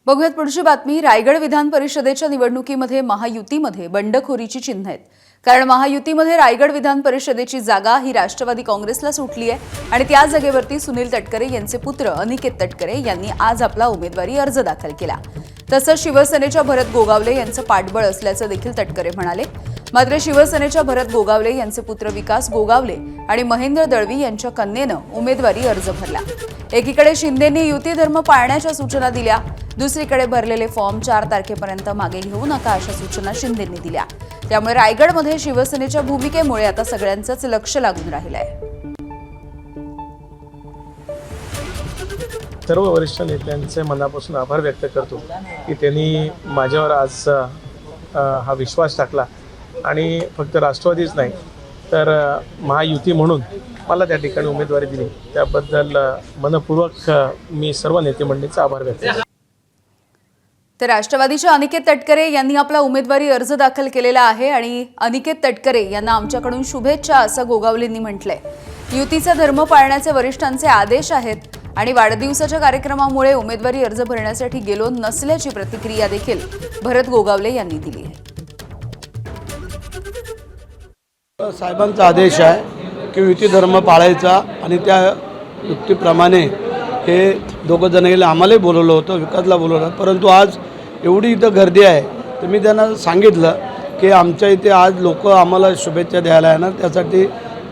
बघूयात पुढची बातमी। रायगड विधान परिषदेच्या निवडणुकीमध्ये महायुतीमध्ये बंडखोरीची चिन्ह आहेत। कारण महायुतीमध्ये रायगड विधान परिषदेची जागा ही राष्ट्रवादी काँग्रेसला सुटली आहे आणि त्या जागेवरती सुनील तटकरे यांचे पुत्र अनिकेत तटकरे यांनी आज आपला उमेदवारी अर्ज दाखल केला। तसंच शिवसेनेच्या भरत गोगावले यांचं पाठबळ असल्याचं देखील तटकरे म्हणाले। मात्र शिवसेनेच्या भरत गोगावले यांचे पुत्र विकास गोगावले आणि महेंद्र दळवी यांच्या कन्येनं उमेदवारी अर्ज भरला। एकीकडे शिंदेंनी युती धर्म पाळण्याच्या सूचना दिल्या, दुसरीकडे भरलेले फॉर्म 4 तारखेपर्यंत मागे घेऊ नका अशा सूचना शिंदेंनी दिल्या। त्यामुळे रायगडमध्ये शिवसेनेच्या भूमिकेमुळे आता सगळ्यांचंच लक्ष लागून राहिलं आहे। सर्व वरिष्ठ नेत्यांचे मनापासून आभार व्यक्त करतो की त्यांनी माझ्यावर आज हा विश्वास टाकला आणि फक्त राष्ट्रवादीच नाही तर महायुती म्हणून मला त्या ठिकाणी उमेदवारी दिली। त्याबद्दल मनपूर्वक मी सर्व नेते मंडळींचा आभार व्यक्त करतो। तर राष्ट्रवादीच्या अनिकेत तटकरे यांनी आपला उमेदवारी अर्ज दाखल केलेला आहे आणि अनिकेत तटकरे यांना आमच्याकडून शुभेच्छा असं गोगावलेंनी म्हटलंय। युतीचा धर्म पाळण्याचे वरिष्ठांचे आदेश आहेत आणि वाढदिवसाच्या कार्यक्रमामुळे उमेदवारी अर्ज भरण्यासाठी गेलो नसल्याची प्रतिक्रिया देखील भरत गोगावले यांनी दिली आहे। साहेबांचा आदेश आहे की युती धर्म पाळायचा आणि त्या युक्तीप्रमाणे हे दोघं जण गेले। आम्हालाही बोलवलं होतं, विकासला बोलवलं, परंतु आज एवढी इथं गर्दी आहे तर मी त्यांना सांगितलं की आमच्या इथे आज लोक आम्हाला शुभेच्छा द्यायला येणार, त्यासाठी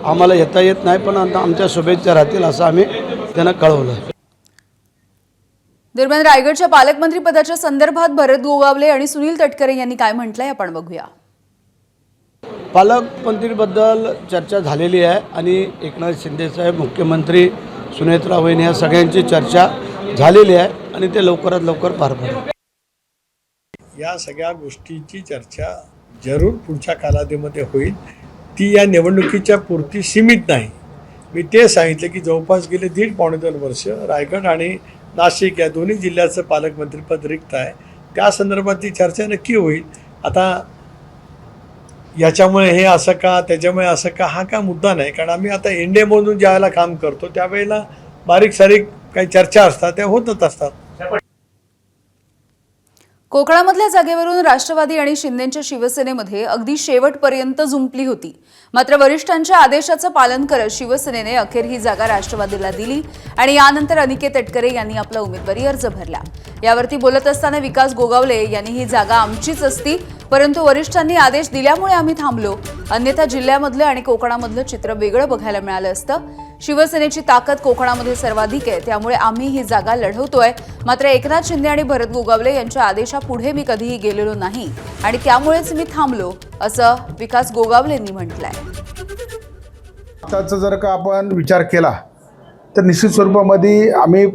आम्हाला येता येत नाही, पण आता आमच्या शुभेच्छा राहतील असं आम्ही त्यांना कळवलं। दरम्यान रायगडच्या पालकमंत्री पदाच्या संदर्भात भरत गोगावले आणि सुनील तटकरे यांनी काय म्हटलंय आपण बघूया। पालकमंत्रीबद्दल चर्चा झालेली आहे आणि एकनाथ शिंदेसाहेब मुख्यमंत्री, सुनेत्रा वहिनी या सगळ्यांची चर्चा झालेली आहे आणि ते लवकरात लवकर पार पडेल। या सगळ्या गोष्टींची चर्चा जरूर पुढच्या कालावधीमध्ये होईल। ती या निवडणुकीच्या पुरती सीमित नाही। मी ते सांगितलं की जवळपास गेले 1.5-2 वर्ष रायगड आणि नाशिक या दोन्ही जिल्ह्याचं पालकमंत्रीपद रिक्त आहे। त्या संदर्भातली चर्चा नक्की होईल। आता याच्यामुळे हे असं का, त्याच्यामुळे असं का, हा काय मुद्दा नाही, कारण आम्ही आता एनडीएमधून ज्यावेळेला काम करतो त्यावेळेला बारीक सारीक काही चर्चा असतात, त्या होतच असतात। कोकणामधल्या जागेवरून राष्ट्रवादी आणि शिंदेंच्या शिवसेनेमध्ये अगदी शेवटपर्यंत जुंपली होती। मात्र वरिष्ठांच्या आदेशाचं पालन करत शिवसेनेने अखेर ही जागा राष्ट्रवादीला दिली आणि यानंतर अनिकेत तटकरे यांनी आपला उमेदवारी अर्ज भरला। यावरती बोलत असताना विकास गोगावले यांनी ही जागा आमचीच असती, परंतु वरिष्ठांनी आदेश दिल्यामुळे आम्ही थांबलो, अन्यथा जिल्ह्यामधलं आणि कोकणामधलं चित्र वेगळं बघायला मिळालं असतं। शिवसेनेची ताकद कोकणामध्ये सर्वाधिक आहे, त्यामुळे आम्ही ही जागा लढवतोय। मात्र एकनाथ शिंदे आणि भरत गोगावले यांच्या आदेशापुढे मी कधीही गेलेलो नाही आणि त्यामुळेच मी थांबलो असं विकास गोगावलेंनी म्हटलंय। आताचा जर का आपण विचार केला तर निश्चित स्वरूपामध्ये आम्ही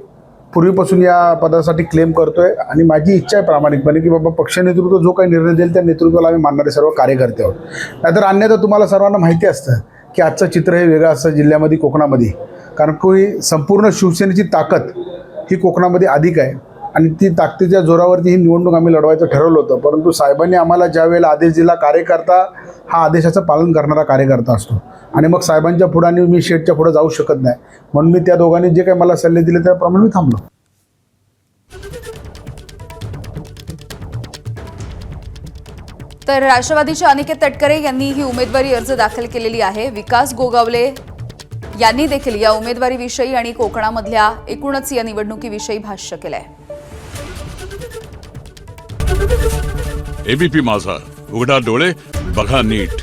पूर्वीपासून या पदासाठी क्लेम करतोय आणि माझी इच्छा आहे प्रामाणिकपणे की बाबा पक्ष नेतृत्व जो काही निर्णय देईल त्या नेतृत्वाला आम्ही मानणारे सर्व कार्यकर्ते आहोत। नाहीतर अन्यथा तुम्हाला सर्वांना माहिती असतं की आजचं चित्र हे वेगळं असतं जिल्ह्यामध्ये, कोकणामध्ये, कारण की संपूर्ण शिवसेनेची ताकद ही कोकणामध्ये अधिक आहे आणि ती ताकदीच्या जोरावरती ही निवडणूक आम्ही लढवायचं ठरवलं होतं। परंतु साहेबांनी आम्हाला ज्या वेळेला आदेश दिला, कार्यकर्ता हा आदेशाचं पालन करणारा कार्यकर्ता असतो आणि मग साहेबांच्या पुढे आणि मी शेटच्या पुढे जाऊ शकत नाही, म्हणून मी त्या दोघांनी जे काही मला सल्ले दिले त्याप्रमाणे मी थांबलो। तर राष्ट्रवादीच्या अनिकेत तटकरे यांनी ही उमेदवारी अर्ज दाखल केलेली आहे। विकास गोगावले यांनी देखील या उमेदवारीविषयी आणि कोकणामधल्या एकूणच या निवडणुकीविषयी भाष्य केलंय। एबीपी माझा, उघडा डोळे बघा नीट।